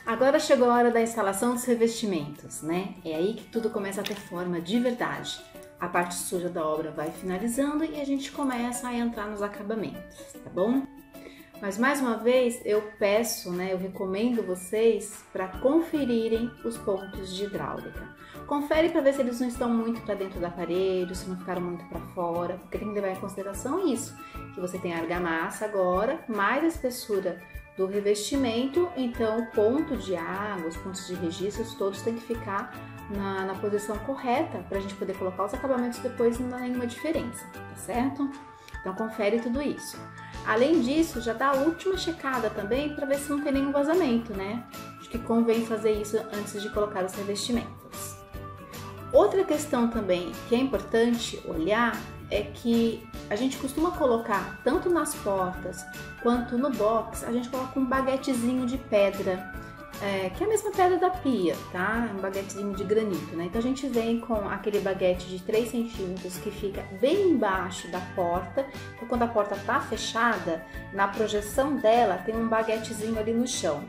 Agora chegou a hora da instalação dos revestimentos, né? É aí que tudo começa a ter forma de verdade. A parte suja da obra vai finalizando e a gente começa a entrar nos acabamentos, tá bom? Mas mais uma vez eu peço, né, eu recomendo vocês para conferirem os pontos de hidráulica. Confere para ver se eles não estão muito para dentro da parede, se não ficaram muito para fora, porque tem que levar em consideração isso, que você tem a argamassa agora, mais a espessura do revestimento, então o ponto de água, os pontos de registros todos têm que ficar na posição correta para a gente poder colocar os acabamentos depois e não dá nenhuma diferença, tá certo? Então confere tudo isso. Além disso, já dá a última checada também para ver se não tem nenhum vazamento, né? Acho que convém fazer isso antes de colocar os revestimentos. Outra questão também que é importante olhar é que a gente costuma colocar tanto nas portas quanto no box, a gente coloca um baguetezinho de pedra, que é a mesma pedra da pia, tá? Um baguetezinho de granito, né? Então a gente vem com aquele baguete de 3 centímetros que fica bem embaixo da porta. Então quando a porta tá fechada, na projeção dela tem um baguetezinho ali no chão.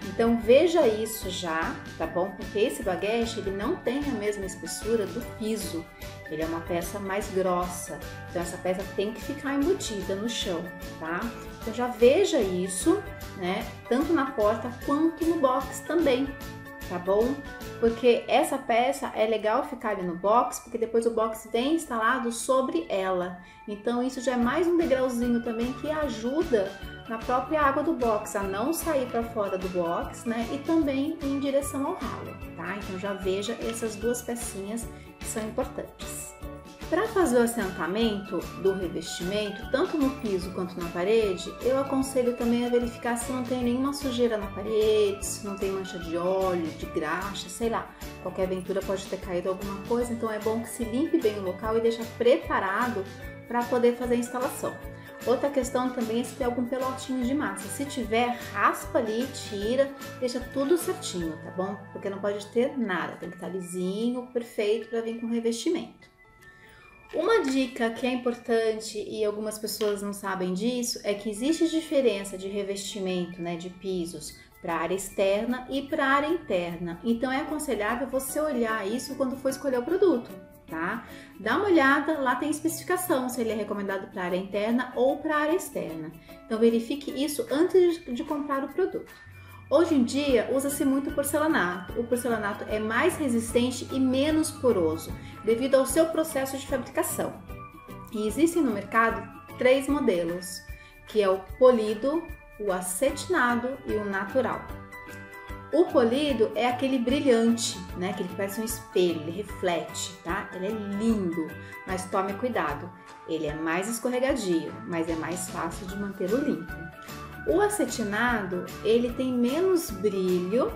Então veja isso já, tá bom? Porque esse baguete ele não tem a mesma espessura do piso, ele é uma peça mais grossa, então essa peça tem que ficar embutida no chão, tá? Então já veja isso, né? Tanto na porta quanto no box também, tá bom? Porque essa peça é legal ficar ali no box, porque depois o box vem instalado sobre ela. Então isso já é mais um degrauzinho também que ajuda na própria água do box a não sair para fora do box, né? E também em direção ao ralo, tá? Então já veja essas duas pecinhas que são importantes. Para fazer o assentamento do revestimento, tanto no piso quanto na parede, eu aconselho também a verificar se não tem nenhuma sujeira na parede, se não tem mancha de óleo, de graxa, sei lá. Qualquer aventura pode ter caído alguma coisa, então é bom que se limpe bem o local e deixe preparado para poder fazer a instalação. Outra questão também é se tem algum pelotinho de massa. Se tiver, raspa ali, tira, deixa tudo certinho, tá bom? Porque não pode ter nada, tem que estar lisinho, perfeito para vir com revestimento. Uma dica que é importante e algumas pessoas não sabem disso é que existe diferença de revestimento, né, de pisos para a área externa e para a área interna. Então é aconselhável você olhar isso quando for escolher o produto, tá? Dá uma olhada, lá tem especificação se ele é recomendado para a área interna ou para a área externa. Então verifique isso antes de comprar o produto. Hoje em dia usa-se muito porcelanato. O porcelanato é mais resistente e menos poroso devido ao seu processo de fabricação. E existem no mercado 3 modelos, que é o polido, o acetinado e o natural. O polido é aquele brilhante, né? Que ele parece um espelho, ele reflete, tá? Ele é lindo, mas tome cuidado. Ele é mais escorregadio, mas é mais fácil de mantê-lo limpo. O acetinado, ele tem menos brilho,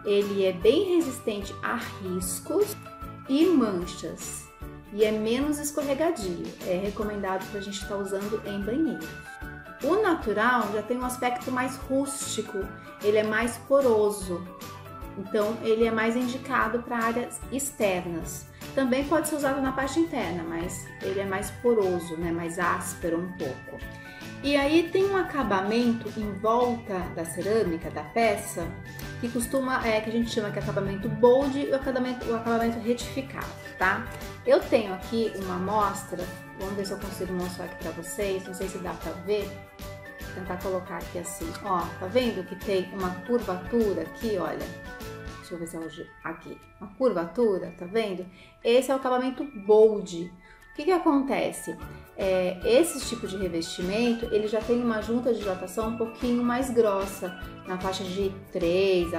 ele é bem resistente a riscos e manchas e é menos escorregadio. É recomendado para a gente estar usando em banheiro. O natural já tem um aspecto mais rústico, ele é mais poroso, então ele é mais indicado para áreas externas. Também pode ser usado na parte interna, mas ele é mais poroso, né? Mais áspero um pouco. E aí tem um acabamento em volta da cerâmica, da peça, que costuma, que a gente chama de acabamento bold e o acabamento retificado, tá? Eu tenho aqui uma amostra, vamos ver se eu consigo mostrar aqui pra vocês, não sei se dá pra ver, vou tentar colocar aqui assim, ó, tá vendo que tem uma curvatura aqui, olha, deixa eu ver se é aqui, uma curvatura, tá vendo? Esse é o acabamento bold. O que acontece? Esse tipo de revestimento, ele já tem uma junta de dilatação um pouquinho mais grossa, na faixa de 3,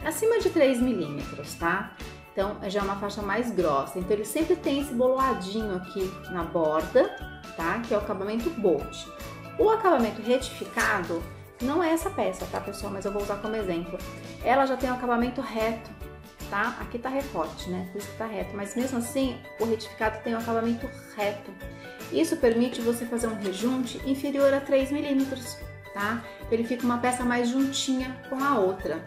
acima de 3 milímetros, tá? Então, já é uma faixa mais grossa. Então, ele sempre tem esse boloadinho aqui na borda, tá? Que é o acabamento bold. O acabamento retificado não é essa peça, tá, pessoal? Mas eu vou usar como exemplo. Ela já tem um acabamento reto. Tá? Aqui tá recorte, né? Por isso que tá reto, mas mesmo assim o retificado tem um acabamento reto. Isso permite você fazer um rejunte inferior a 3 milímetros, tá? Ele fica uma peça mais juntinha com a outra.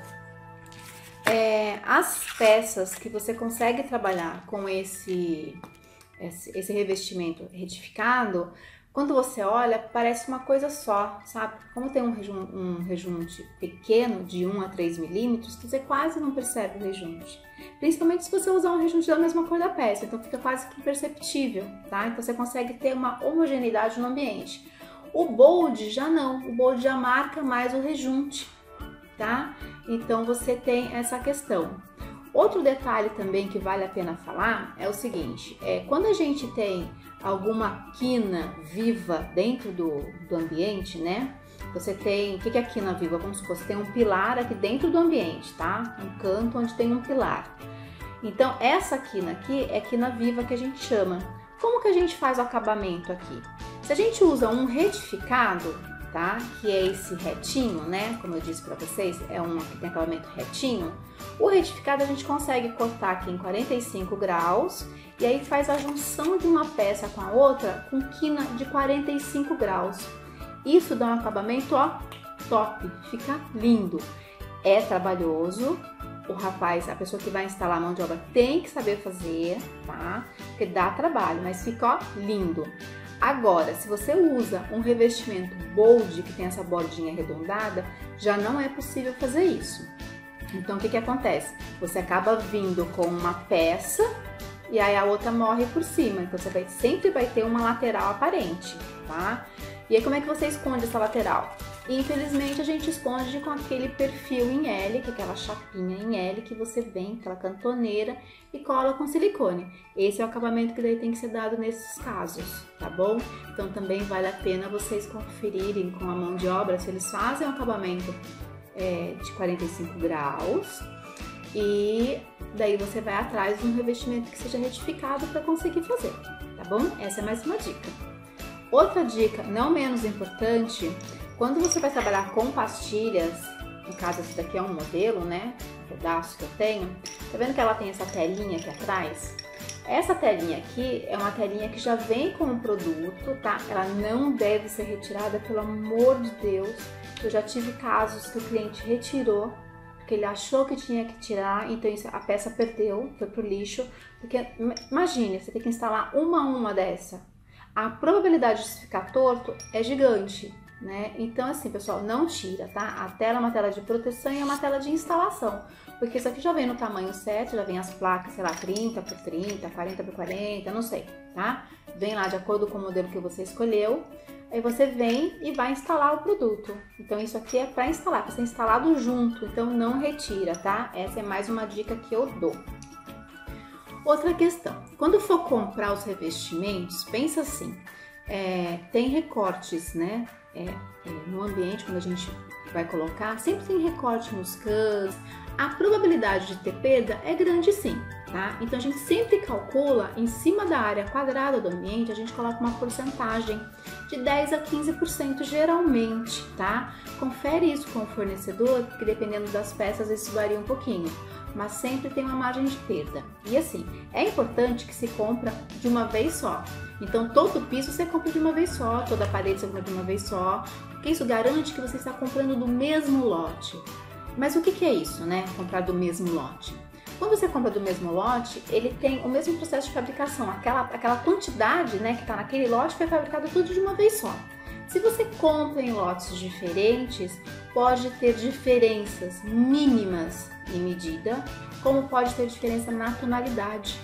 As peças que você consegue trabalhar com esse revestimento retificado, Quando você olha, parece uma coisa só, sabe? Como tem um rejunte pequeno, de 1 a 3 milímetros, você quase não percebe o rejunte. Principalmente se você usar um rejunte da mesma cor da peça, então fica quase que imperceptível, tá? Então você consegue ter uma homogeneidade no ambiente. O bold já não, o bold já marca mais o rejunte, tá? Então você tem essa questão. Outro detalhe também que vale a pena falar é o seguinte, quando a gente tem alguma quina viva dentro do ambiente, né? Você tem, o que é quina viva? Vamos supor, você tem um pilar aqui dentro do ambiente, tá? Um canto onde tem um pilar. Então, essa quina aqui é quina viva que a gente chama. Como que a gente faz o acabamento aqui? Se a gente usa um retificado, tá? Que é esse retinho, né? Como eu disse para vocês, é um que tem acabamento retinho. O retificado a gente consegue cortar aqui em 45 graus e aí faz a junção de uma peça com a outra com quina de 45 graus. Isso dá um acabamento, ó, top, fica lindo. É trabalhoso, o rapaz, a pessoa que vai instalar a mão de obra tem que saber fazer, tá? Porque dá trabalho, mas fica, ó, lindo. Agora, se você usa um revestimento bold, que tem essa bordinha arredondada, já não é possível fazer isso. Então, o que acontece? Você acaba vindo com uma peça e aí a outra morre por cima. Então, você sempre vai ter uma lateral aparente, tá? E aí, como é que você esconde essa lateral? Infelizmente, a gente esconde com aquele perfil em L, que é aquela chapinha em L que você vem, aquela cantoneira, e cola com silicone. Esse é o acabamento que daí tem que ser dado nesses casos, tá bom? Então, também vale a pena vocês conferirem com a mão de obra se eles fazem um acabamento de 45 graus e daí você vai atrás de um revestimento que seja retificado para conseguir fazer, tá bom? Essa é mais uma dica. Outra dica, não menos importante, quando você vai trabalhar com pastilhas, no caso esse daqui é um modelo, né, um pedaço que eu tenho, tá vendo que ela tem essa telinha aqui atrás? Essa telinha aqui é uma telinha que já vem com o produto, tá? Ela não deve ser retirada, pelo amor de Deus. Eu já tive casos que o cliente retirou, porque ele achou que tinha que tirar, então a peça perdeu, foi pro lixo. Porque imagine, você tem que instalar uma a uma dessa. A probabilidade de ficar torto é gigante, né? Então assim, pessoal, não tira, tá? A tela é uma tela de proteção e é uma tela de instalação. Porque isso aqui já vem no tamanho certo, já vem as placas, sei lá, 30 por 30, 40 por 40, não sei, tá? Vem lá de acordo com o modelo que você escolheu. Aí você vem e vai instalar o produto. Então isso aqui é para instalar, para ser instalado junto, então não retira, tá? Essa é mais uma dica que eu dou. Outra questão, quando for comprar os revestimentos, pensa assim, tem recortes, né? No ambiente, quando a gente vai colocar, sempre tem recorte nos cães. A probabilidade de ter perda é grande sim, tá? Então a gente sempre calcula em cima da área quadrada do ambiente, a gente coloca uma porcentagem de 10 a 15% geralmente, tá? Confere isso com o fornecedor, porque dependendo das peças isso varia um pouquinho, mas sempre tem uma margem de perda. E assim, é importante que se compra de uma vez só. Então todo piso você compra de uma vez só, toda a parede você compra de uma vez só, porque isso garante que você está comprando do mesmo lote. Mas o que é isso, né? Comprar do mesmo lote. Quando você compra do mesmo lote, ele tem o mesmo processo de fabricação. Aquela quantidade, né, que está naquele lote foi fabricado tudo de uma vez só. Se você compra em lotes diferentes, pode ter diferenças mínimas em medida, como pode ter diferença na tonalidade.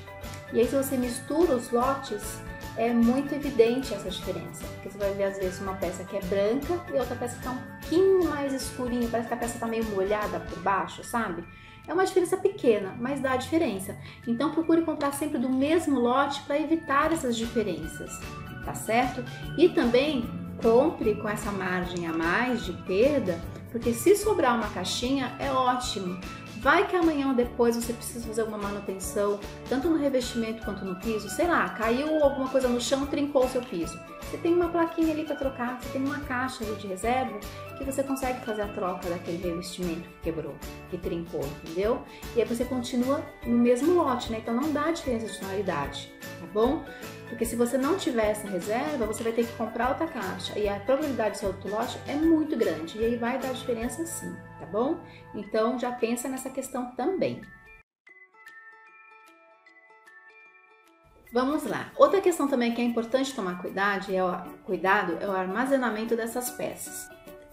E aí, se você mistura os lotes, é muito evidente essa diferença, porque você vai ver às vezes uma peça que é branca e outra peça que está um pouquinho mais escurinha, parece que a peça está meio molhada por baixo, sabe? É uma diferença pequena, mas dá diferença. Então procure comprar sempre do mesmo lote para evitar essas diferenças, tá certo? E também compre com essa margem a mais de perda, porque se sobrar uma caixinha é ótimo. Vai que amanhã ou depois você precisa fazer alguma manutenção, tanto no revestimento quanto no piso, sei lá, caiu alguma coisa no chão, trincou o seu piso. Você tem uma plaquinha ali para trocar, você tem uma caixa ali de reserva que você consegue fazer a troca daquele revestimento que quebrou, que trincou, entendeu? E aí você continua no mesmo lote, né? Então não dá diferença de tonalidade, tá bom? Porque se você não tiver essa reserva, você vai ter que comprar outra caixa e a probabilidade de ser outro lote é muito grande e aí vai dar diferença sim, tá bom? Então já pensa nessa questão também. Vamos lá. Outra questão também que é importante tomar cuidado é o armazenamento dessas peças.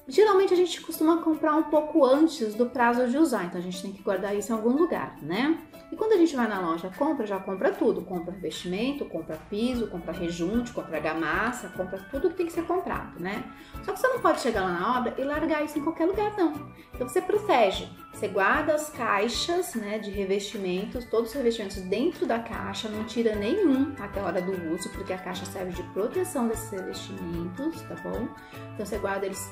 Geralmente a gente costuma comprar um pouco antes do prazo de usar, então a gente tem que guardar isso em algum lugar, né? E quando a gente vai na loja já compra tudo, compra revestimento, compra piso, compra rejunte, compra argamassa, compra tudo que tem que ser comprado, né? Só que você não pode chegar lá na obra e largar isso em qualquer lugar, não. Então você protege, você guarda as caixas, né, de revestimentos, todos os revestimentos dentro da caixa, não tira nenhum até a hora do uso, porque a caixa serve de proteção desses revestimentos, tá bom? Então você guarda eles,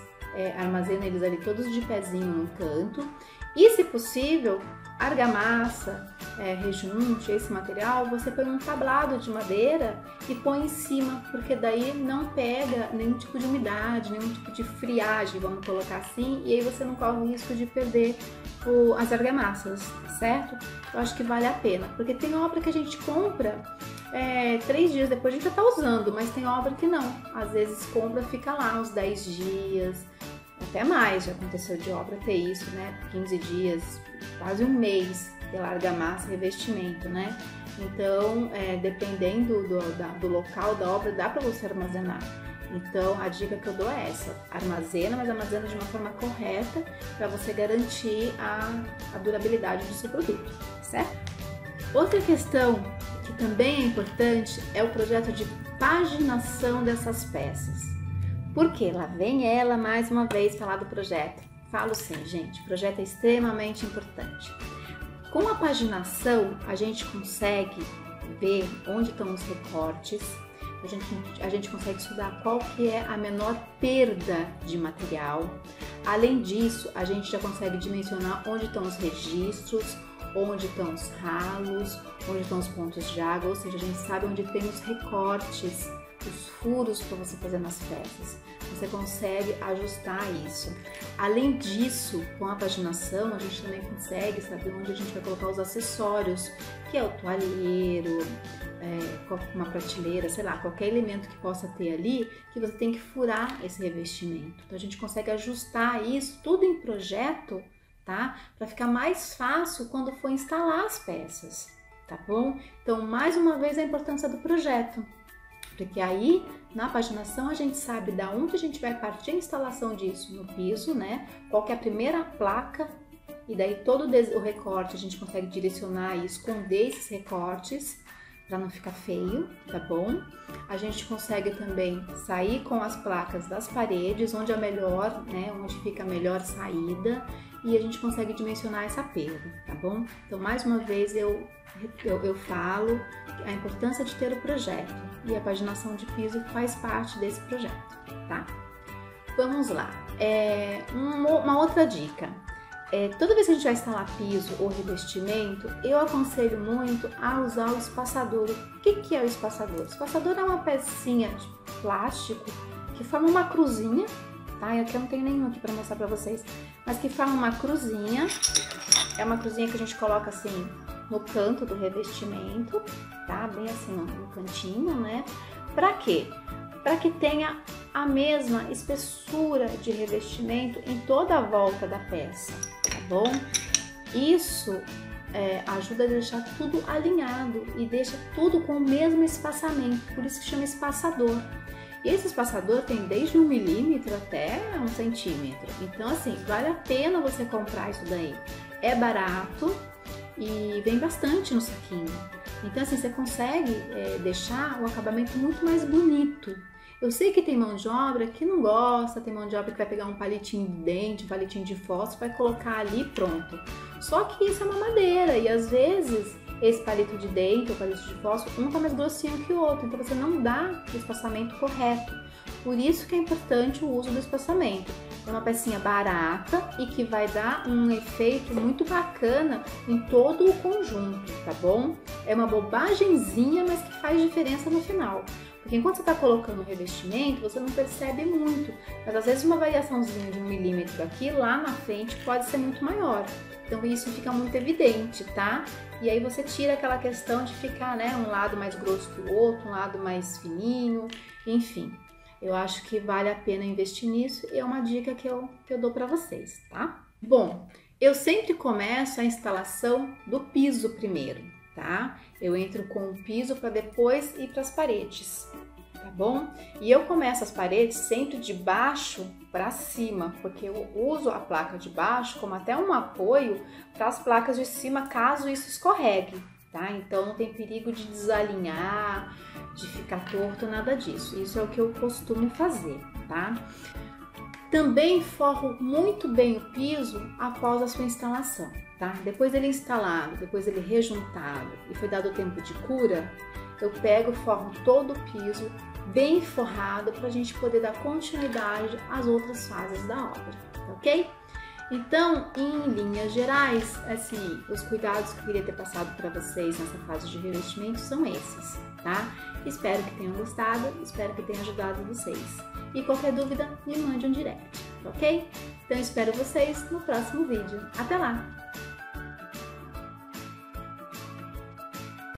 armazena eles ali todos de pezinho no canto. E, se possível, argamassa, rejunte, esse material, você põe um tablado de madeira e põe em cima, porque daí não pega nenhum tipo de umidade, nenhum tipo de friagem, vamos colocar assim, e aí você não corre o risco de perder as argamassas, certo? Eu acho que vale a pena, porque tem obra que a gente compra 3 dias depois a gente já tá usando, mas tem obra que não. Às vezes compra, fica lá uns 10 dias, até mais, já aconteceu de obra ter isso, né? 15 dias, quase um mês pela argamassa, revestimento, né? Então, dependendo do local da obra, dá para você armazenar. Então, a dica que eu dou é essa: armazena, mas armazena de uma forma correta para você garantir a durabilidade do seu produto, certo? Outra questão que também é importante é o projeto de paginação dessas peças. Por quê? Lá vem ela mais uma vez falar do projeto. Falo sim, gente, o projeto é extremamente importante. Com a paginação, a gente consegue ver onde estão os recortes, a gente consegue estudar qual que é a menor perda de material. Além disso, a gente já consegue dimensionar onde estão os registros, onde estão os ralos, onde estão os pontos de água, ou seja, a gente sabe onde tem os recortes, os furos para você fazer nas peças. Você consegue ajustar isso. Além disso, com a paginação, a gente também consegue saber onde a gente vai colocar os acessórios, que é o toalheiro, uma prateleira, sei lá, qualquer elemento que possa ter ali, que você tem que furar esse revestimento. Então a gente consegue ajustar isso tudo em projeto, tá? Para ficar mais fácil quando for instalar as peças, tá bom? Então, mais uma vez, a importância do projeto. Porque aí, na paginação, a gente sabe da onde a gente vai partir a instalação disso no piso, né? Qual que é a primeira placa, e daí todo o recorte a gente consegue direcionar e esconder esses recortes para não ficar feio, tá bom? A gente consegue também sair com as placas das paredes, onde é melhor, né? Onde fica a melhor saída, e a gente consegue dimensionar essa perda, tá bom? Então, mais uma vez, eu falo a importância de ter o projeto, e a paginação de piso faz parte desse projeto, tá? Vamos lá. Uma outra dica. Toda vez que a gente vai instalar piso ou revestimento, eu aconselho muito a usar o espaçador. O que é o espaçador? O espaçador é uma pecinha de plástico que forma uma cruzinha, tá? Aqui eu não tenho nenhum aqui para mostrar para vocês, mas que forma uma cruzinha. É uma cruzinha que a gente coloca assim no canto do revestimento, tá? Bem assim no cantinho, né? Pra quê? Para que tenha a mesma espessura de revestimento em toda a volta da peça, tá bom? Isso ajuda a deixar tudo alinhado e deixa tudo com o mesmo espaçamento, por isso que chama espaçador. E esse espaçador tem desde 1 milímetro até 1 centímetro, então assim, vale a pena você comprar isso daí. É barato e vem bastante no saquinho, então assim, você consegue deixar o acabamento muito mais bonito. Eu sei que tem mão de obra que não gosta, tem mão de obra que vai pegar um palitinho de dente, um palitinho de fósforo, vai colocar ali e pronto. Só que isso é uma madeira e às vezes esse palito de dente ou palito de fósforo, um tá mais grossinho que o outro, então você não dá o espaçamento correto. Por isso que é importante o uso do espaçamento. É uma pecinha barata e que vai dar um efeito muito bacana em todo o conjunto, tá bom? É uma bobagemzinha, mas que faz diferença no final. Porque enquanto você está colocando o revestimento, você não percebe muito, mas às vezes uma variaçãozinha de 1 milímetro aqui, lá na frente, pode ser muito maior. Então isso fica muito evidente, tá? E aí você tira aquela questão de ficar, né, um lado mais grosso que o outro, um lado mais fininho, enfim. Eu acho que vale a pena investir nisso e é uma dica que eu dou para vocês, tá? Bom, eu sempre começo a instalação do piso primeiro, tá? Eu entro com o piso para depois ir para as paredes, tá bom? E eu começo as paredes sempre de baixo para cima, porque eu uso a placa de baixo como até um apoio para as placas de cima, caso isso escorregue, tá? Então não tem perigo de desalinhar, de ficar torto, nada disso. Isso é o que eu costumo fazer, tá? Também forro muito bem o piso após a sua instalação, tá? Depois dele instalado, depois dele rejuntado e foi dado o tempo de cura, eu pego e forro todo o piso bem forrado para a gente poder dar continuidade às outras fases da obra, ok? Então, em linhas gerais, assim, os cuidados que eu queria ter passado para vocês nessa fase de revestimento são esses, tá? Espero que tenham gostado, espero que tenha ajudado vocês. E qualquer dúvida, me mande um direct, ok? Então, espero vocês no próximo vídeo. Até lá!